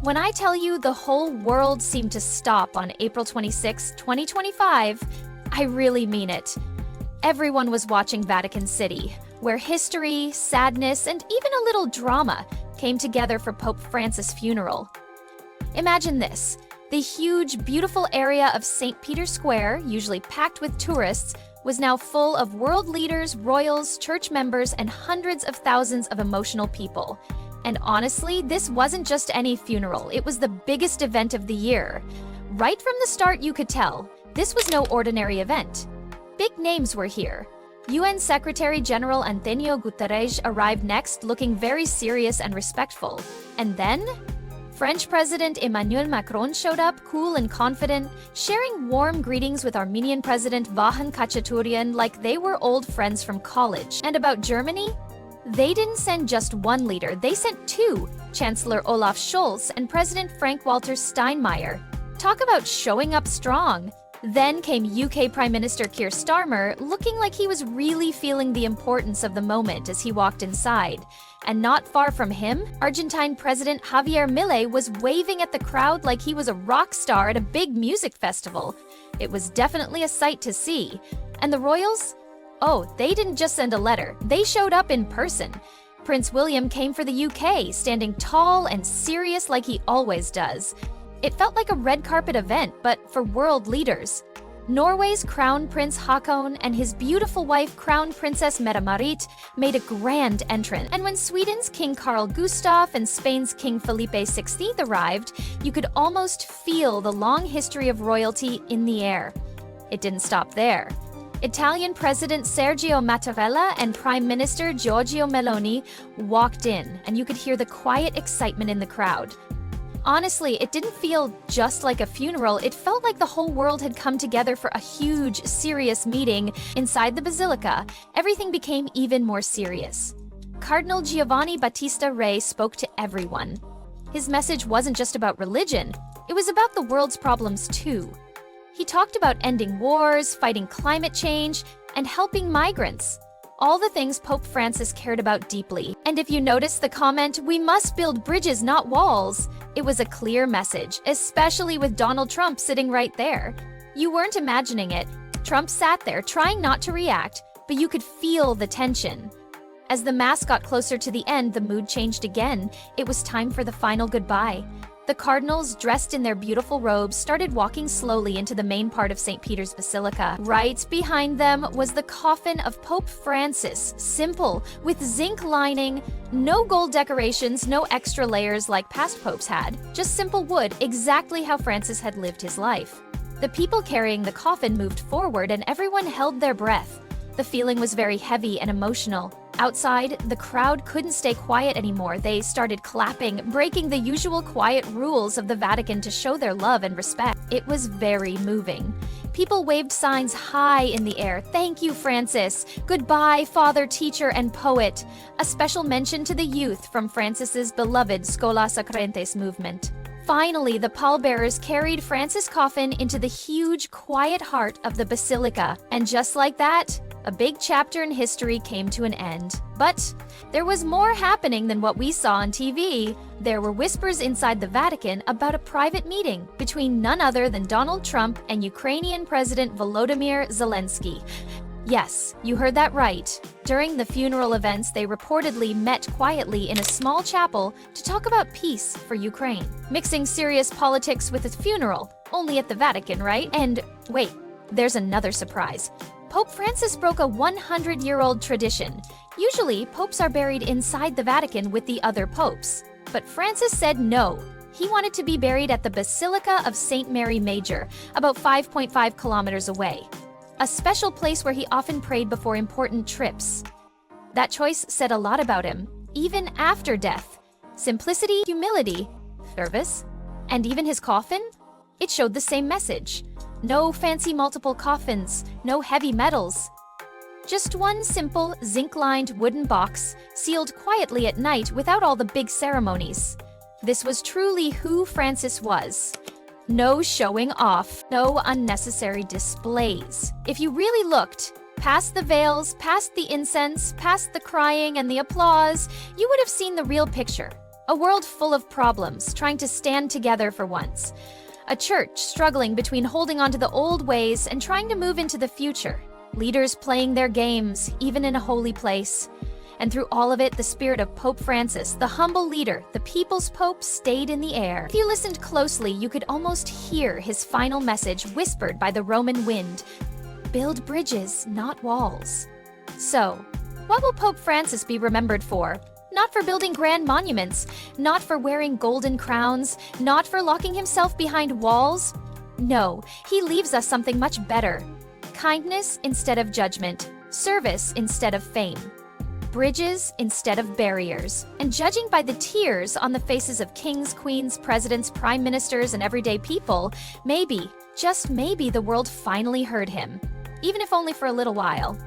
When I tell you the whole world seemed to stop on April 26, 2025, I really mean it. Everyone was watching Vatican City, where history, sadness, and even a little drama came together for Pope Francis' funeral. Imagine this. The huge, beautiful area of St. Peter's Square, usually packed with tourists, was now full of world leaders, royals, church members, and hundreds of thousands of emotional people. And honestly, this wasn't just any funeral, it was the biggest event of the year. Right from the start, you could tell, this was no ordinary event. Big names were here. UN Secretary General Antonio Guterres arrived next, looking very serious and respectful. And then, French President Emmanuel Macron showed up, cool and confident, sharing warm greetings with Armenian President Vahan Khachaturian like they were old friends from college. And about Germany? They didn't send just one leader, they sent two, Chancellor Olaf Scholz and President Frank-Walter Steinmeier. Talk about showing up strong. Then came UK Prime Minister Keir Starmer, looking like he was really feeling the importance of the moment as he walked inside. And not far from him, Argentine President Javier Milei was waving at the crowd like he was a rock star at a big music festival. It was definitely a sight to see. And the royals? Oh, they didn't just send a letter, they showed up in person. Prince William came for the UK, standing tall and serious like he always does. It felt like a red carpet event, but for world leaders. Norway's Crown Prince Haakon and his beautiful wife Crown Princess Mette-Marit made a grand entrance. And when Sweden's King Carl Gustaf and Spain's King Felipe XVI arrived, you could almost feel the long history of royalty in the air. It didn't stop there. Italian President Sergio Mattarella and Prime Minister Giorgio Meloni walked in, and you could hear the quiet excitement in the crowd. Honestly, it didn't feel just like a funeral, it felt like the whole world had come together for a huge, serious meeting. Inside the basilica, everything became even more serious. Cardinal Giovanni Battista Re spoke to everyone. His message wasn't just about religion, it was about the world's problems too. He talked about ending wars, fighting climate change, and helping migrants. All the things Pope Francis cared about deeply. And if you notice the comment, "We must build bridges, not walls," it was a clear message, especially with Donald Trump sitting right there. You weren't imagining it. Trump sat there trying not to react, but you could feel the tension. As the Mass got closer to the end, the mood changed again. It was time for the final goodbye. The cardinals, dressed in their beautiful robes, started walking slowly into the main part of St. Peter's Basilica. Right behind them was the coffin of Pope Francis, simple, with zinc lining, no gold decorations, no extra layers like past popes had, just simple wood, exactly how Francis had lived his life. The people carrying the coffin moved forward and everyone held their breath. The feeling was very heavy and emotional. Outside, the crowd couldn't stay quiet anymore. They started clapping, breaking the usual quiet rules of the Vatican to show their love and respect. It was very moving. People waved signs high in the air. "Thank you, Francis. Goodbye, father, teacher, and poet." A special mention to the youth from Francis's beloved Schola Sacrentes movement. Finally, the pallbearers carried Francis' coffin into the huge, quiet heart of the basilica. And just like that, a big chapter in history came to an end. But there was more happening than what we saw on TV. There were whispers inside the Vatican about a private meeting between none other than Donald Trump and Ukrainian President Volodymyr Zelensky. Yes, you heard that right. During the funeral events, they reportedly met quietly in a small chapel to talk about peace for Ukraine. Mixing serious politics with a funeral, only at the Vatican, right? And wait, there's another surprise. Pope Francis broke a 100-year-old tradition. Usually, popes are buried inside the Vatican with the other popes. But Francis said no. He wanted to be buried at the Basilica of St. Mary Major, about 5.5 kilometers away. A special place where he often prayed before important trips. That choice said a lot about him, even after death. Simplicity, humility, service, and even his coffin? It showed the same message. No fancy multiple coffins, no heavy metals. Just one simple, zinc-lined wooden box, sealed quietly at night without all the big ceremonies. This was truly who Francis was. No showing off, no unnecessary displays. If you really looked, past the veils, past the incense, past the crying and the applause, you would have seen the real picture. A world full of problems, trying to stand together for once. A church struggling between holding on to the old ways and trying to move into the future. Leaders playing their games, even in a holy place. And through all of it, the spirit of Pope Francis, the humble leader, the people's pope, stayed in the air. If you listened closely, you could almost hear his final message whispered by the Roman wind. Build bridges, not walls. So, what will Pope Francis be remembered for? Not for building grand monuments, not for wearing golden crowns, not for locking himself behind walls. No, he leaves us something much better. Kindness instead of judgment, service instead of fame. Bridges instead of barriers. And judging by the tears on the faces of kings, queens, presidents, prime ministers, and everyday people, maybe, just maybe, the world finally heard him. Even if only for a little while.